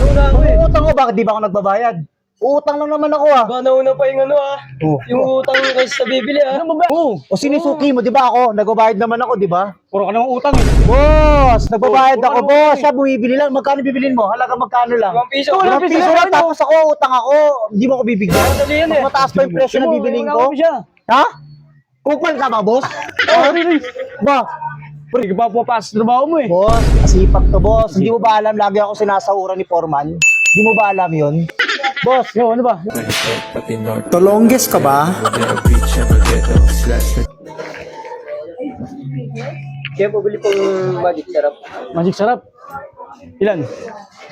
Nauna ako eh. Utang ko, bakit di ba ako nagbabayad? Utang lang naman ako ah. Ba, nauna pa yung ano Oh. yung utang kasi sa bibili Ano ba? Oo. O sinisuki mo, di ba ako? Nagbabayad naman ako, di ba? Puro ka namang utang eh. Boss, nagbabayad Oh, ako, ano boss. eh? Siya bumibili lang. Magkano bibilin mo? Halaga magkano lang? 5 piso. Ito, Ilang piso lang, tapos ako, utang ako. Hindi mo ako bibigyan. Madali yan eh. Mas mataas pa yung presyo na bibiling ko. Siya. Ha? Kupal ka ba, boss? Oh, really? Ba? Hindi ka pa pupasok sa trabaho mo eh. Boss, masipag to, boss. Hindi mo ba alam, lagi ako sinasahuran ni Foreman? Hindi mo ba alam yun? Boss, Yo, ano ba? Tolongges ka ba? Kaya pabili pong magic sarap. Magic sarap. Ilan?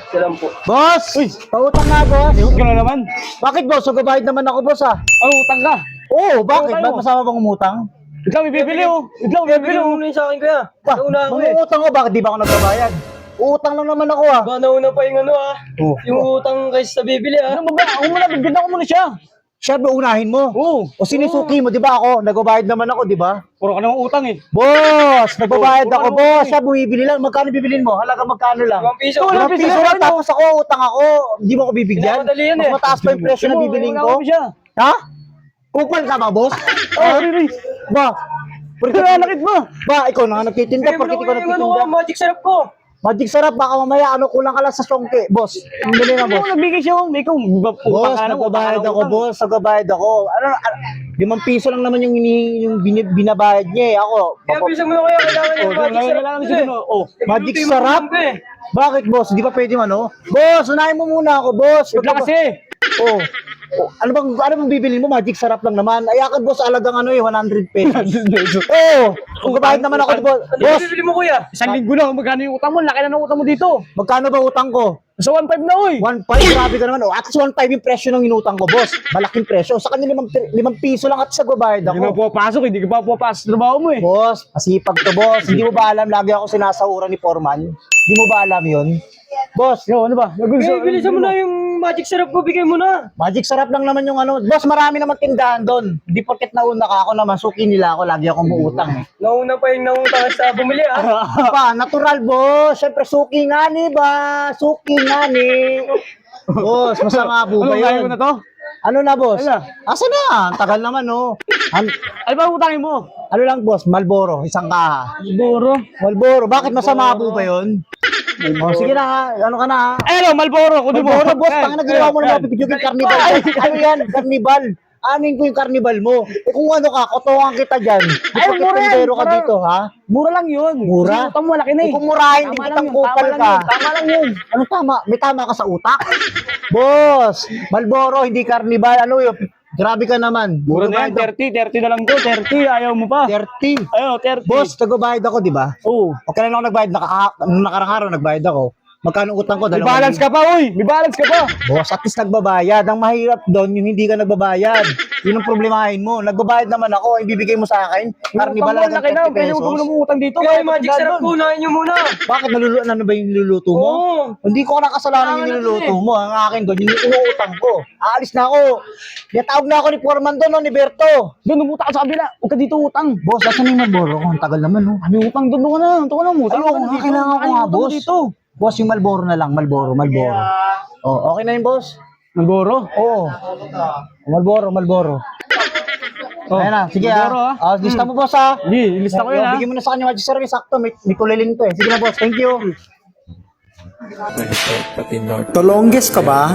Ito lang po. boss! Uy. Pautang na, boss. Ihot ka na naman. Bakit, boss? Magbabayad naman ako, boss, ah. Ano, utang ka? Oo, bakit? Pautang Ba't mo. masama bang umutang? Ito lang, ibibili oh. Ito lang, Kaya ibibili bili oh. mo na yun sa akin kuya. Nauna ako eh. Mangungutang ko, bakit di ba ako nagbabayad? Utang lang naman ako, ah. Ba, nauna pa yung ano Oh. yung utang kasi sa bibili Ano ba? Ako muna, bigyan ko muna siya. Siya ba unahin mo? Oo. O sinisuki mo, di ba ako? Nagbabayad naman ako, di ba? Puro ka namang utang eh. Boss, nagbabayad Oh, ako, ano, boss. ano, Siya bumibili lang. Magkano bibilin mo? Halaga magkano lang? 5 piso. Ito, Ilang piso lang, tapos ako, utang ako. Hindi mo ako bibigyan. Madali yan Mas eh. mataas pa yung presyo na bibiling ko. Siya. Ha? Kupal ka ba, boss? Oh, really? Ba? Kaya nakit mo. Ba, ikaw na nga nagtitinda. Kaya mo Bakit na ikaw kuya yung ano nagtitinda? magic sarap ko. Magic sarap, baka mamaya kulang ka lang sa songke. Boss, hindi na, Ano boss. nagbigay siya? Ikaw, Boss, nagbabayad ako, boss. Nagbabayad ako. 5 piso lang naman yung binabayad niya eh. Ako, Kaya bisa mo na kuya, kailangan yung magic sarap. Oh, magic Luto yung sarap? utang ko eh. Bakit, boss? Di ba pwede ano? Boss, unahin mo muna ako, boss. wait lang kasi. Oh. Oh, ano bang bibilin mo? Magic sarap lang naman. Ayakan, boss, alagang 100 pesos. Oh, magbabayad naman ako, boss. Ano Boss, bibili mo kuya? Isang linggo lang, magkano yung utang mo? Laki na ng utang mo dito. magkano ba utang ko? Sa 1.5 na, oy. 1.5, grabe ka naman. Oh, at least 1.5 yung presyo ng inutang ko, boss. Malaking presyo. Sa kanya 5 piso lang at sa nagbabayad Hindi ka na ako. pupasok, hindi ka pa pupasok sa trabaho mo eh. Boss, masipag to, boss. Hindi mo ba alam, lagi ako sinasahuran ni Foreman? Hindi mo ba alam yun? Boss, Yo, ano ba? Kaya bilisan mo na yung magic sarap ko, bigay mo na. magic sarap lang naman yung ano. Boss, marami naman tindahan doon. Hindi porket nauna ka ako naman, suki nila ako, lagi akong muutang eh. Nauna pa yung nautang sa bumili Pa, natural, boss. Siyempre, suki nga ni ba? Suki nga ni. Boss, masama po Ano, ba kaya mo yun? na to? Ano na, boss? Ano? Asa na? Ang tagal naman, oh. Ano ba utangin mo? Ano lang, boss? Malboro, isang kaha. Siguro. Malboro, bakit masama po ba yun? Oh, sige na, ha. Ano ka na, ha? Ay, ano, Malboro, kundi mo. Malboro, boss. Tangina, ginawa mo na mapipidyo yung carnival. Ano yan? Carnival. Anin ko yung carnival mo. Eh kung ano ka, kotongan kita dyan. Ay, mura yan. Pero ka Mura. dito, ha? Mura lang yun. Mura? Kasi utang mo, laki na eh. Eh kung murahin, Tama hindi lang kitang yun, kupal tama lang ka. yun, Tama lang yun. Ano tama? May tama ka sa utak? Boss, Malboro, hindi carnival. Ano yun? Grabe ka naman. Mura na yan, 30 na lang to, 30, ayaw mo pa. 30. Ayaw, 30. Boss, nagbabayad ako, di ba? Oo. O kailan ako nagbayad? Nung nakarang araw, nagbayad ako. Magkano utang ko? May balance ka pa, oy. May balance ka pa. Boss, at least nagbabayad. Ang mahirap doon, yung hindi ka nagbabayad. Yun ang problemahin mo. Nagbabayad naman ako, ibibigay mo sa akin. Carnival Utang mo, lang laki na. 30 Pwede mo pesos. utang dito. Kaya yung magic tandaan sarap doon. ko, unahin nyo muna. Bakit ano ba yung niluluto mo? Oo. Hindi ko nakasalanan yung niluluto mo. Ang akin doon, yung inuutang ko. Aalis na ako. Natawag na ako ni Foreman doon, no, ni Berto. Doon, umuta ka sa kabila. Huwag ka dito utang. Boss, asan na yung Malboro ko? Ang tagal naman, no? Ano utang doon? Doon ka na. Doon ka na. Utang Ayoko nga, kailangan ko nga, boss. Dito. Boss, yung Malboro na lang. Malboro. Oh, okay na yun, boss? Malboro. Oo. Malboro. Oh, Ayan na, sige Malboro, ha. ah. Lista mo, boss, ha. Hindi, ilista ko yan ha. Bigyan mo na sa kanya, Magic Service. Sakto, may kulilin to eh. Sige na, boss. Thank you. Tolongges ka ba?